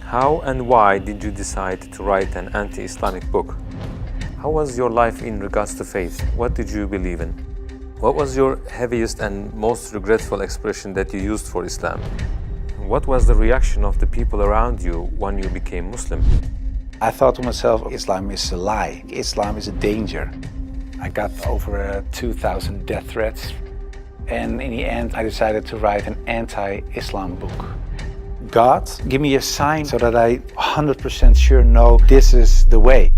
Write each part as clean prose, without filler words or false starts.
How and why did you decide to write an anti-Islamic book? How was your life in regards to faith? What did you believe in? What was your heaviest and most regretful expression that you used for Islam? What was the reaction of the people around you when you became Muslim? I thought to myself, Islam is a lie. Islam is a danger. I got over 2,000 death threats. And in the end, I decided to write an anti-Islam book. God, give me a sign so that I 100% sure know this is the way.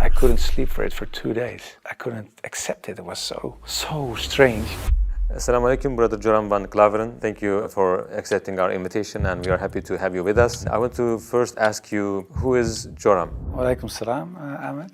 I couldn't sleep for it for 2 days. I couldn't accept it. It was so strange. Assalamu alaikum, brother Joram van Klaveren. Thank you for accepting our invitation, and we are happy to have you with us. I want to first ask you, who is Joram? Wa alaikum salam, Ahmed.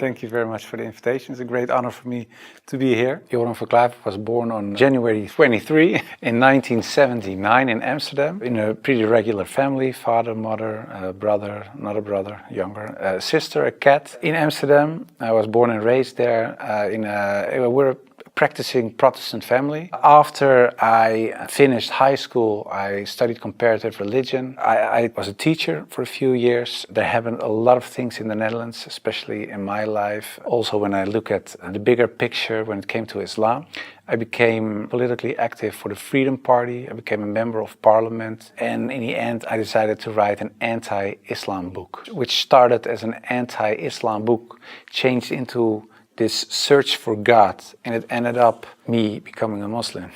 Thank you very much for the invitation. It's a great honor for me to be here. Joram van Klaveren was born on January 23 in 1979 in Amsterdam, in a pretty regular family: father, mother, a brother, another brother, younger, a sister, a cat. In Amsterdam, I was born and raised there. We're a practicing Protestant family. After I finished high school, I studied comparative religion. I was a teacher for a few years. There happened a lot of things in the Netherlands, especially in my life. Also, when I look at the bigger picture when it came to Islam, I became politically active for the Freedom Party. I became a member of parliament. And in the end, I decided to write an anti-Islam book, which started as an anti-Islam book, changed into this search for God, and it ended up me becoming a Muslim.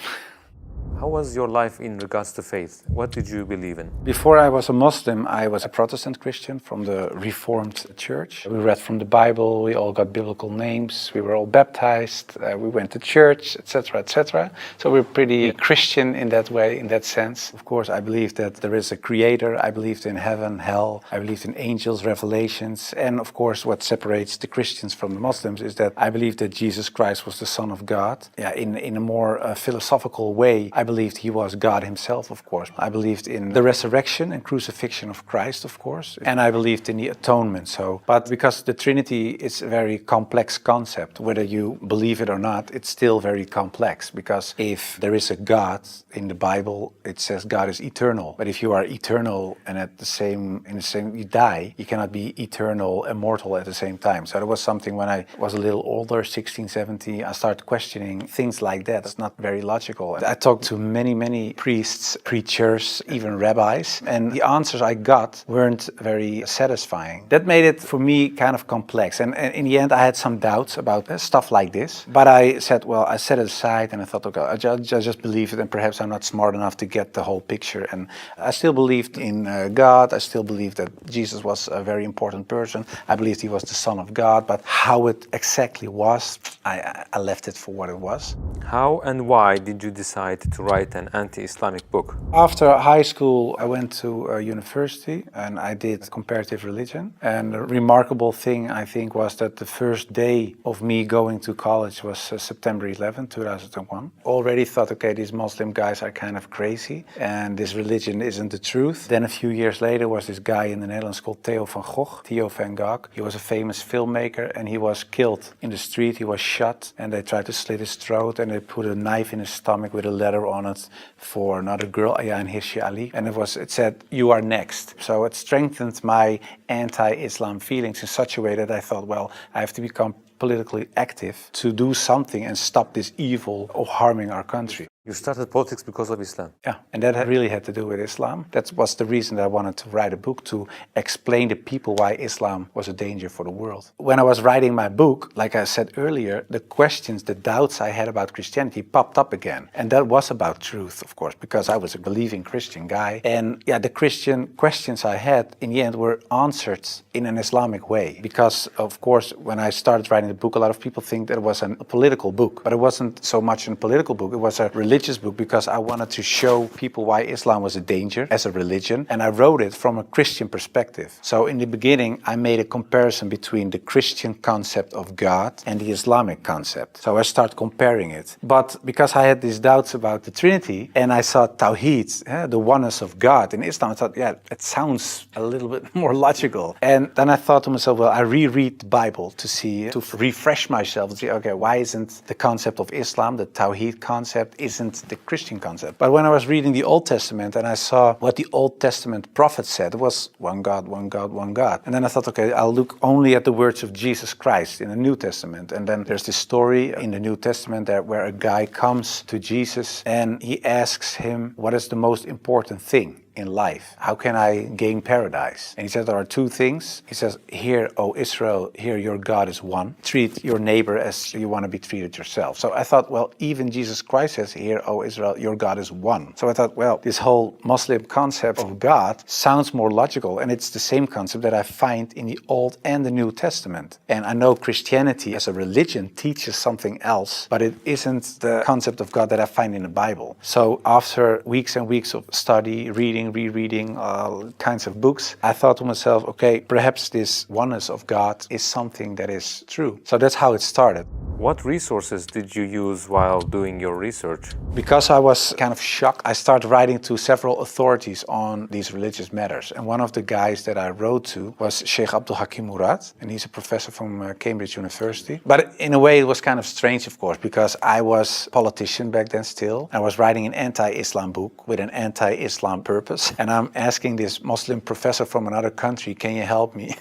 How was your life in regards to faith? What did you believe in? Before I was a Muslim, I was a Protestant Christian from the Reformed Church. We read from the Bible, we all got biblical names, we were all baptized, we went to church, etc., etc. So we're pretty Christian in that way, in that sense. Of course, I believed that there is a creator, I believed in heaven, hell, I believed in angels, revelations, and of course what separates the Christians from the Muslims is that I believed that Jesus Christ was the Son of God. In a more philosophical way, I believed he was God himself, of course. I believed in the resurrection and crucifixion of Christ, of course. And I believed in the atonement. But because the Trinity is a very complex concept, whether you believe it or not, it's still very complex. Because if there is a God in the Bible, it says God is eternal. But if you are eternal and you die, you cannot be eternal, immortal at the same time. So that was something when I was a little older, 16, 17, I started questioning things like that. It's not very logical. I talked to many priests, preachers, even rabbis, and the answers I got weren't very satisfying. That made it for me kind of complex, and in the end I had some doubts about stuff like this, but I said, well, I set it aside and I thought, okay, I just believe it, and perhaps I'm not smart enough to get the whole picture. And I still believed in God, I still believed that Jesus was a very important person, I believed he was the Son of God, but how it exactly was, I left it for what it was. How and why did you decide to write an anti-Islamic book? After high school, I went to university and I did comparative religion. And the remarkable thing, I think, was that the first day of me going to college was September 11, 2001. Already thought, okay, these Muslim guys are kind of crazy and this religion isn't the truth. Then a few years later was this guy in the Netherlands called Theo van Gogh. He was a famous filmmaker and he was killed in the street. He was shot and they tried to slit his throat and they put a knife in his stomach with a letter on it for another girl, Ayaan Hirsi Ali, and it said, "You are next." So it strengthened my anti-Islam feelings in such a way that I thought, well, I have to become politically active to do something and stop this evil of harming our country. You started politics because of Islam? Yeah, and that really had to do with Islam. That was the reason that I wanted to write a book, to explain to people why Islam was a danger for the world. When I was writing my book, like I said earlier, the questions, the doubts I had about Christianity popped up again. And that was about truth, of course, because I was a believing Christian guy. And yeah, the Christian questions I had, in the end, were answered in an Islamic way. Because, of course, when I started writing the book, a lot of people think that it was a political book. But it wasn't so much a political book, it was a religious book, because I wanted to show people why Islam was a danger as a religion, and I wrote it from a Christian perspective. So in the beginning I made a comparison between the Christian concept of God and the Islamic concept. So I started comparing it. But because I had these doubts about the Trinity and I saw Tawheed, the oneness of God in Islam, I thought, yeah, it sounds a little bit more logical. And then I thought to myself, well, I reread the Bible to refresh myself and see, okay, why isn't the concept of Islam, the Tawheed concept, is isn't the Christian concept. But when I was reading the Old Testament and I saw what the Old Testament prophet said, it was one God, one God, one God. And then I thought, okay, I'll look only at the words of Jesus Christ in the New Testament. And then there's this story in the New Testament where a guy comes to Jesus and he asks him, what is the most important thing in life? How can I gain paradise? And he said there are two things. He says, hear, O Israel, hear your God is one. Treat your neighbor as you want to be treated yourself. So I thought, well, even Jesus Christ says, hear, O Israel, your God is one. So I thought, well, this whole Muslim concept of God sounds more logical, and it's the same concept that I find in the Old and the New Testament. And I know Christianity as a religion teaches something else, but it isn't the concept of God that I find in the Bible. So after weeks and weeks of study, rereading all kinds of books, I thought to myself, okay, perhaps this oneness of God is something that is true. So that's how it started. What resources did you use while doing your research? Because I was kind of shocked, I started writing to several authorities on these religious matters. And one of the guys that I wrote to was Sheikh Abdul Hakim Murad, and he's a professor from Cambridge University. But in a way it was kind of strange, of course, because I was a politician back then still. I was writing an anti-Islam book with an anti-Islam purpose. And I'm asking this Muslim professor from another country, can you help me?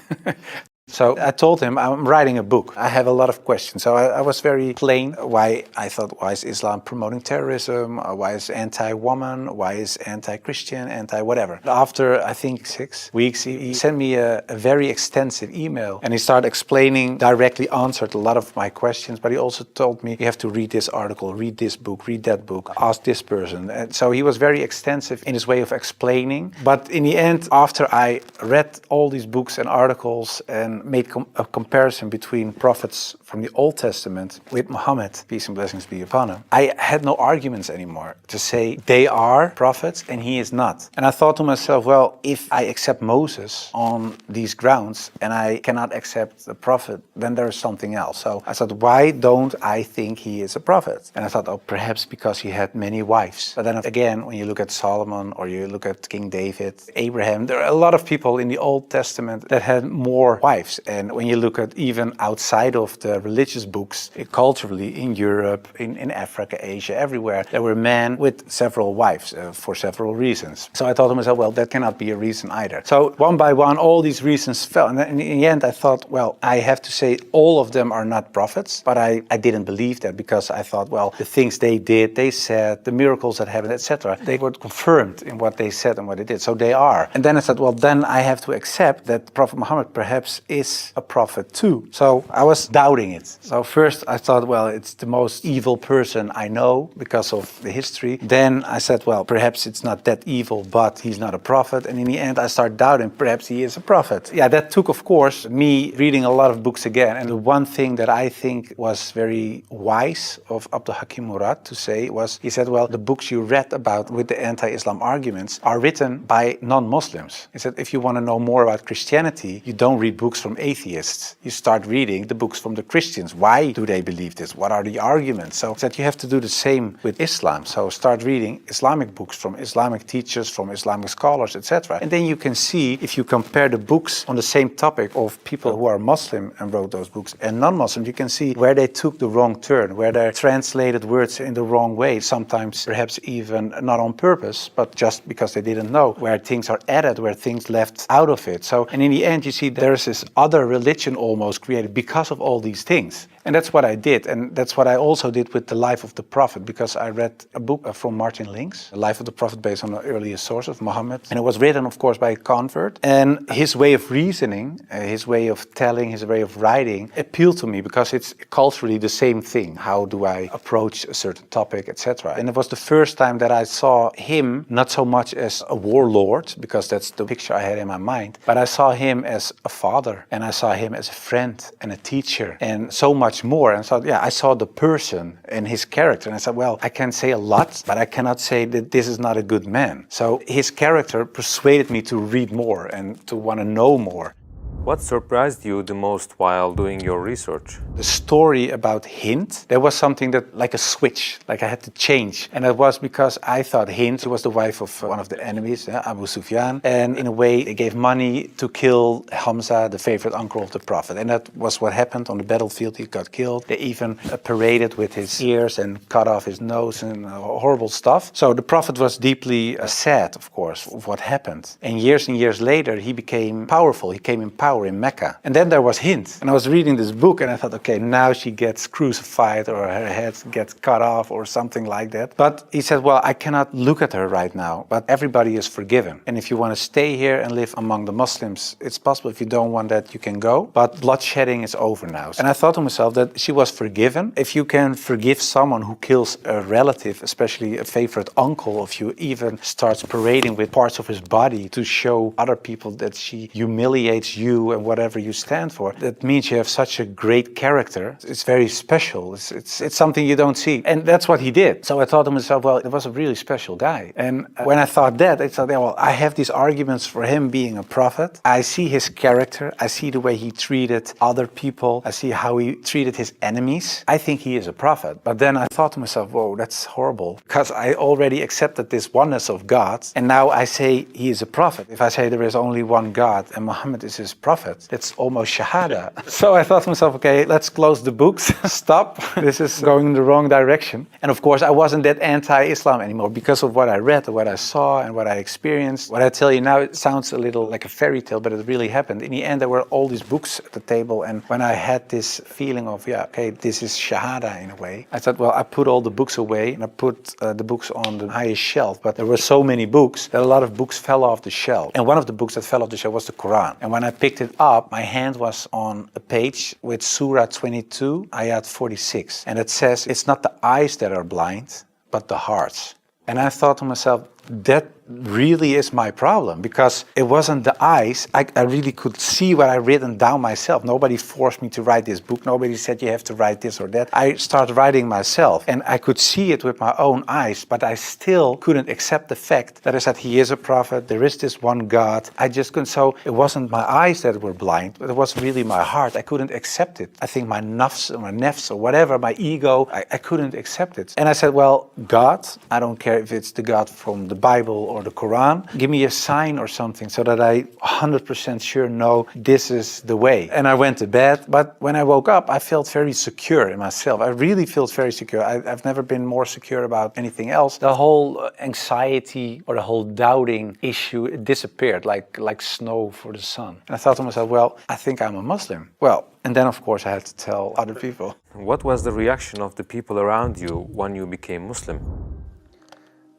So I told him, I'm writing a book. I have a lot of questions. So I was very plain why I thought, why is Islam promoting terrorism? Why is anti-woman? Why is anti-Christian? Anti-whatever. After, I think, 6 weeks, he sent me a very extensive email. And he started explaining, directly answered a lot of my questions. But he also told me, you have to read this article, read this book, read that book, ask this person. And so he was very extensive in his way of explaining. But in the end, after I read all these books and articles and made a comparison between prophets from the Old Testament with Muhammad, peace and blessings be upon him, I had no arguments anymore to say they are prophets and he is not. And I thought to myself, well, if I accept Moses on these grounds and I cannot accept the prophet, then there is something else. So I thought, why don't I think he is a prophet? And I thought, oh, perhaps because he had many wives. But then again, when you look at Solomon or you look at King David, Abraham, there are a lot of people in the Old Testament that had more wives. And when you look at even outside of the religious books, culturally in Europe, in Africa, Asia, everywhere, there were men with several wives for several reasons. So I thought to myself, well, that cannot be a reason either. So one by one, all these reasons fell. And then in the end, I thought, well, I have to say all of them are not prophets. But I didn't believe that because I thought, well, the things they did, they said, the miracles that happened, etc., they were confirmed in what they said and what they did. So they are. And then I said, well, then I have to accept that Prophet Muhammad perhaps is a prophet too. So I was doubting it. So first I thought, well, it's the most evil person I know because of the history. Then I said, well, perhaps it's not that evil, but he's not a prophet. And in the end I started doubting, perhaps he is a prophet. Yeah, that took, of course, me reading a lot of books again. And the one thing that I think was very wise of Abdul Hakim Murad to say was, he said, well, the books you read about with the anti-Islam arguments are written by non-Muslims. He said, if you want to know more about Christianity, you don't read books from atheists. You start reading the books from the Christians. Why do they believe this? What are the arguments? So that you have to do the same with Islam. So start reading Islamic books from Islamic teachers, from Islamic scholars, etc. And then you can see, if you compare the books on the same topic of people who are Muslim and wrote those books and non-Muslim, you can see where they took the wrong turn, where they translated words in the wrong way, sometimes perhaps even not on purpose, but just because they didn't know, where things are added, where things left out of it. So, and in the end, you see there's this other religion almost created because of all these things. And that's what I did. And that's what I also did with the life of the Prophet, because I read a book from Martin Links, The Life of the Prophet, based on the earliest source of Muhammad. And it was written, of course, by a convert. And his way of reasoning, his way of telling, his way of writing appealed to me because it's culturally the same thing. How do I approach a certain topic, etc. And it was the first time that I saw him not so much as a warlord, because that's the picture I had in my mind, but I saw him as a father, and I saw him as a friend and a teacher, and so much more. And so, yeah, I saw the person and his character, and I said, well, I can say a lot, but I cannot say that this is not a good man. So his character persuaded me to read more and to want to know more. What surprised you the most while doing your research? The story about Hind, there was something that, like a switch, like I had to change. And it was because I thought Hind was the wife of one of the enemies, Abu Sufyan. And in a way, they gave money to kill Hamza, the favorite uncle of the Prophet. And that was what happened on the battlefield. He got killed. They even paraded with his ears and cut off his nose and horrible stuff. So the Prophet was deeply sad, of course, of what happened. And years later, he became powerful. He came in power in Mecca. And then there was Hind. And I was reading this book and I thought, okay, now she gets crucified or her head gets cut off or something like that. But he said, well, I cannot look at her right now, but everybody is forgiven. And if you want to stay here and live among the Muslims, it's possible. If you don't want that, you can go. But bloodshedding is over now. And I thought to myself that she was forgiven. If you can forgive someone who kills a relative, especially a favorite uncle of you, even starts parading with parts of his body to show other people that she humiliates you and whatever you stand for, that means you have such a great character. It's very special. It's something you don't see. And that's what he did. So I thought to myself, well, it was a really special guy. And when I thought that, I thought, well, I have these arguments for him being a prophet. I see his character. I see the way he treated other people. I see how he treated his enemies. I think he is a prophet. But then I thought to myself, whoa, that's horrible. Because I already accepted this oneness of God. And now I say he is a prophet. If I say there is only one God and Muhammad is his prophet, that's almost shahada. So I thought to myself, okay, let's close the books. Stop. This is going in the wrong direction. And of course, I wasn't that anti-Islam anymore because of what I read, what I saw, and what I experienced. What I tell you now, it sounds a little like a fairy tale, but it really happened. In the end, there were all these books at the table. And when I had this feeling of, yeah, okay, this is shahada in a way, I thought, well, I put all the books away and I put the books on the highest shelf. But there were so many books that a lot of books fell off the shelf. And one of the books that fell off the shelf was the Quran. And when I picked it up, my hand was on a page with Surah 22, Ayat 46. And it says, it's not the eyes that are blind, but the hearts. And I thought to myself, that really is my problem, because it wasn't the eyes. I really could see what I written down myself. Nobody forced me to write this book. Nobody said you have to write this or that. I started writing myself and I could see it with my own eyes, but I still couldn't accept the fact that I said he is a prophet, there is this one God. I just couldn't. So it wasn't my eyes that were blind, but it was really my heart. I couldn't accept it. I think my nafs or whatever, my ego, I couldn't accept it. And I said, well, God, I don't care if it's the God from the Bible or the Quran, give me a sign or something so that I 100% sure know this is the way. And I went to bed, but when I woke up, I felt very secure in myself. I really felt very secure. I've never been more secure about anything else. The whole anxiety or the whole doubting issue, it disappeared like snow for the sun. And I thought to myself, well, I think I'm a Muslim. Well, and then of course I had to tell other people. What was the reaction of the people around you when you became Muslim?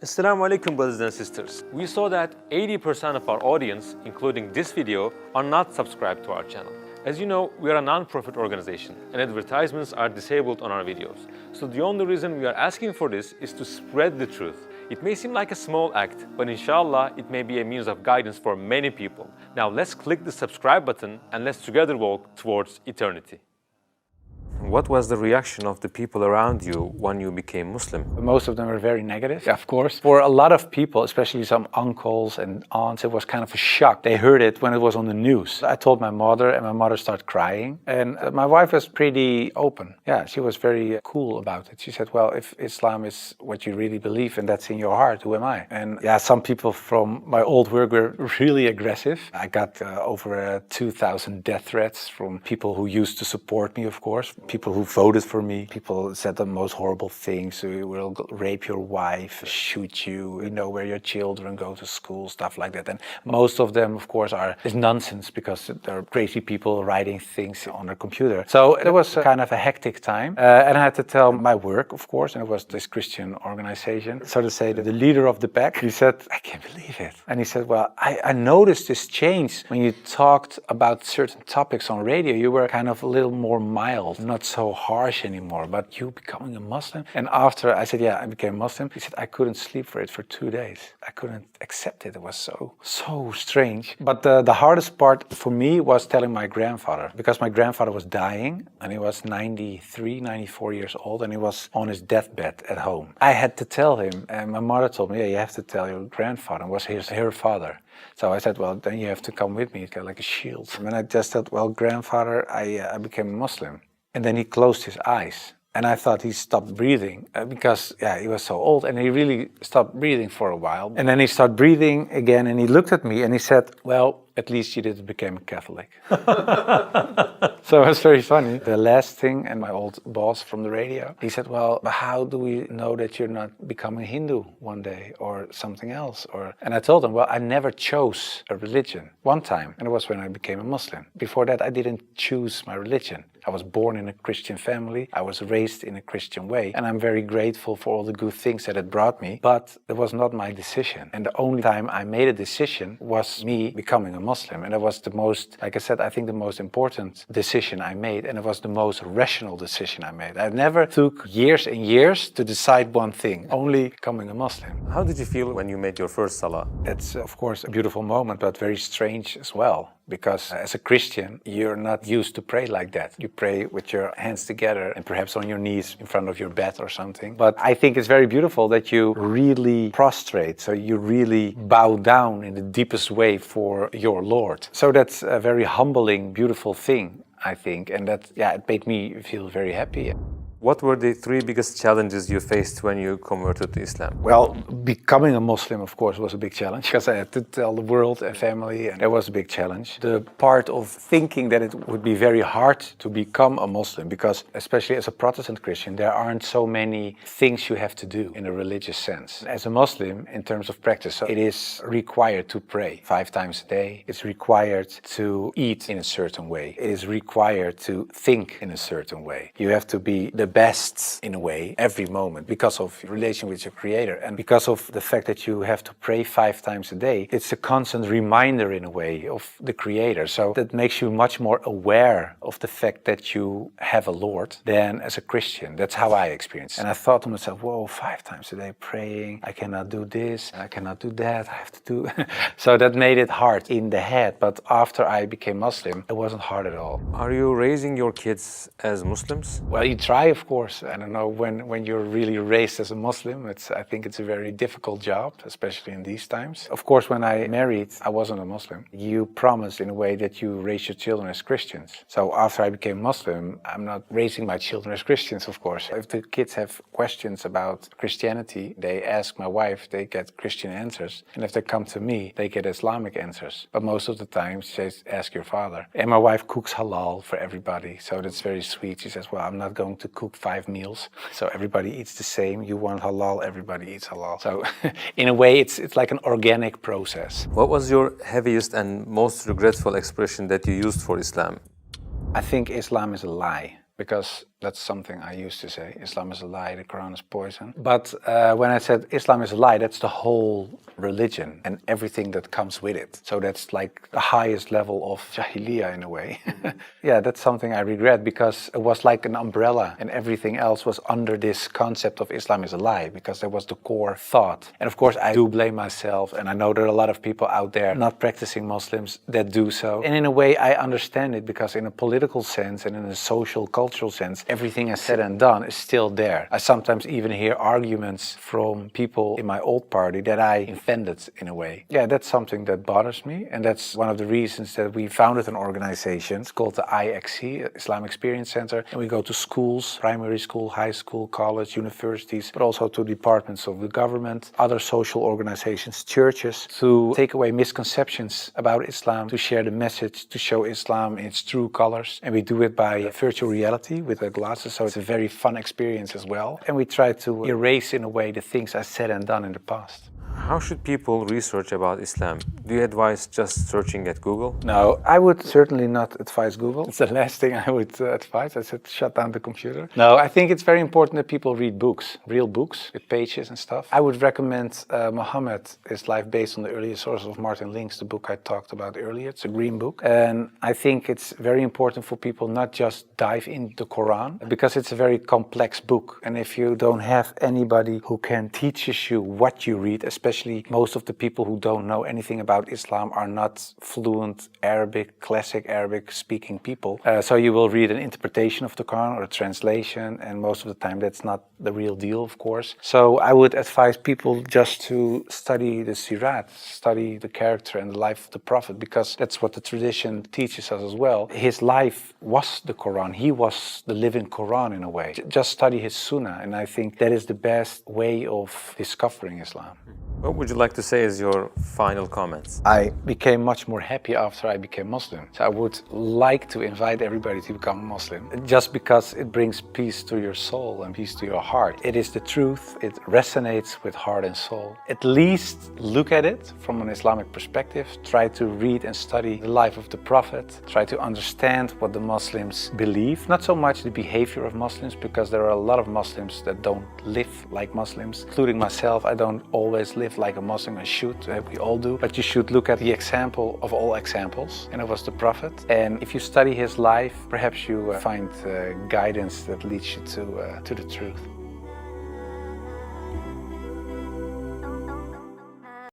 Assalamu alaikum, brothers and sisters. We saw that 80% of our audience, including this video, are not subscribed to our channel. As you know, we are a non-profit organization and advertisements are disabled on our videos. So the only reason we are asking for this is to spread the truth. It may seem like a small act, but inshallah, it may be a means of guidance for many people. Now let's click the subscribe button and let's together walk towards eternity. What was the reaction of the people around you when you became Muslim? Most of them were very negative, of course. For a lot of people, especially some uncles and aunts, it was kind of a shock. They heard it when it was on the news. I told my mother, and my mother started crying. And my wife was pretty open. Yeah, she was very cool about it. She said, well, if Islam is what you really believe and that's in your heart, who am I? And yeah, some people from my old work were really aggressive. I got over 2,000 death threats from people who used to support me, of course. People who voted for me. People said the most horrible things. We will rape your wife, shoot you, we know where your children go to school, stuff like that. And most of them, of course, is nonsense because they're crazy people writing things on their computer. So it was kind of a hectic time. And I had to tell my work, of course, and it was this Christian organization. So to say that the leader of the pack, he said, I can't believe it. And he said, well, I noticed this change when you talked about certain topics on radio. You were kind of a little more mild, not not so harsh anymore, but you becoming a Muslim? And after I said, yeah, I became Muslim, he said, I couldn't sleep for it for 2 days. I couldn't accept it. It was so strange. But the hardest part for me was telling my grandfather, because my grandfather was dying and he was 93, 94 years old and he was on his deathbed at home. I had to tell him, and my mother told me, yeah, you have to tell your grandfather. It was her father. So I said, well, then you have to come with me. It's got like a shield. And I just said, well, grandfather, I became a Muslim. And then he closed his eyes. And I thought he stopped breathing because, yeah, he was so old. And he really stopped breathing for a while. And then he started breathing again and he looked at me and he said, well, at least you didn't become a Catholic. So it was very funny. The last thing, and my old boss from the radio, he said, well, but how do we know that you're not becoming Hindu one day or something else? And I told him, well, I never chose a religion. One time, and it was when I became a Muslim. Before that, I didn't choose my religion. I was born in a Christian family. I was raised in a Christian way. And I'm very grateful for all the good things that it brought me. But it was not my decision. And the only time I made a decision was me becoming a Muslim. And it was the most, like I said, I think the most important decision I made. And it was the most rational decision I made. I never took years and years to decide one thing, only becoming a Muslim. How did you feel when you made your first salah? It's, of course, a beautiful moment, but very strange as well. Because as a Christian, you're not used to pray like that. You pray with your hands together and perhaps on your knees in front of your bed or something. But I think it's very beautiful that you really prostrate. So you really bow down in the deepest way for your Lord. So that's a very humbling, beautiful thing, I think. And that, yeah, it made me feel very happy. What were the 3 biggest challenges you faced when you converted to Islam? Well, becoming a Muslim, of course, was a big challenge because I had to tell the world and family, and that was a big challenge. The part of thinking that it would be very hard to become a Muslim, because especially as a Protestant Christian, there aren't so many things you have to do in a religious sense. As a Muslim, in terms of practice, so it is required to pray 5 times a day. It's required to eat in a certain way. It is required to think in a certain way. You have to be the best in a way every moment because of your relation with your Creator and because of the fact that you have to pray 5 times a day. It's a constant reminder in a way of the Creator, so that makes you much more aware of the fact that you have a Lord than as a Christian. That's how I experienced it. And I thought to myself, whoa, 5 times a day praying, I cannot do this, I cannot do that, I have to do so that made it hard in the head. But after I became Muslim, it wasn't hard at all. Are you raising your kids as Muslims? Well, you try, of course. I don't know, when you're really raised as a Muslim, I think it's a very difficult job, especially in these times. Of course, when I married, I wasn't a Muslim. You promise in a way that you raise your children as Christians. So after I became Muslim, I'm not raising my children as Christians, of course. If the kids have questions about Christianity, they ask my wife, they get Christian answers. And if they come to me, they get Islamic answers. But most of the time, she says, ask your father. And my wife cooks halal for everybody, so that's very sweet. She says, well, I'm not going to cook 5 meals, so everybody eats the same. You want halal, everybody eats halal. So in a way, it's like an organic process. What was your heaviest and most regretful expression that you used for Islam? I think Islam is a lie, because that's something I used to say. Islam is a lie, the Quran is poison. But when I said Islam is a lie, that's the whole religion and everything that comes with it. So that's like the highest level of jahiliyyah in a way. Yeah, that's something I regret, because it was like an umbrella and everything else was under this concept of Islam is a lie, because that was the core thought. And of course, I do blame myself, and I know there are a lot of people out there not practicing Muslims that do so. And in a way, I understand it, because in a political sense and in a social, cultural sense, everything I said and done is still there. I sometimes even hear arguments from people in my old party that I offended in a way. Yeah, that's something that bothers me, and that's one of the reasons that we founded an organization. It's called the IXC, Islam Experience Center, and we go to schools, primary school, high school, college, universities, but also to departments of the government, other social organizations, churches, to take away misconceptions about Islam, to share the message, to show Islam in its true colors. And we do it by virtual reality with the glasses, so it's a very fun experience as well. And we try to erase in a way the things I said and done in the past. How should people research about Islam? Do you advise just searching at Google? No, I would certainly not advise Google. It's the last thing I would advise. I said shut down the computer. No, I think it's very important that people read books, real books with pages and stuff. I would recommend Muhammad, His Life Based on the Earlier Sources of Martin Link's, the book I talked about earlier. It's a green book. And I think it's very important for people not just dive into the Quran, because it's a very complex book. And if you don't have anybody who can teach you what you read, especially most of the people who don't know anything about Islam are not fluent Arabic, classic Arabic speaking people. So you will read an interpretation of the Quran or a translation, and most of the time that's not the real deal, of course. So I would advise people just to study the Sirat, study the character and the life of the Prophet, because that's what the tradition teaches us as well. His life was the Quran. He was the living Quran in a way. Just study his Sunnah, and I think that is the best way of discovering Islam. What would you like to say as your final comments? I became much more happy after I became Muslim. So I would like to invite everybody to become a Muslim, just because it brings peace to your soul and peace to your heart. It is the truth. It resonates with heart and soul. At least look at it from an Islamic perspective. Try to read and study the life of the Prophet. Try to understand what the Muslims believe. Not so much the behavior of Muslims, because there are a lot of Muslims that don't live like Muslims, including myself. I don't always live like a Muslim. I should, we all do, but you should look at the example of all examples, and it was the Prophet. And if you study his life, perhaps you find guidance that leads you to the truth.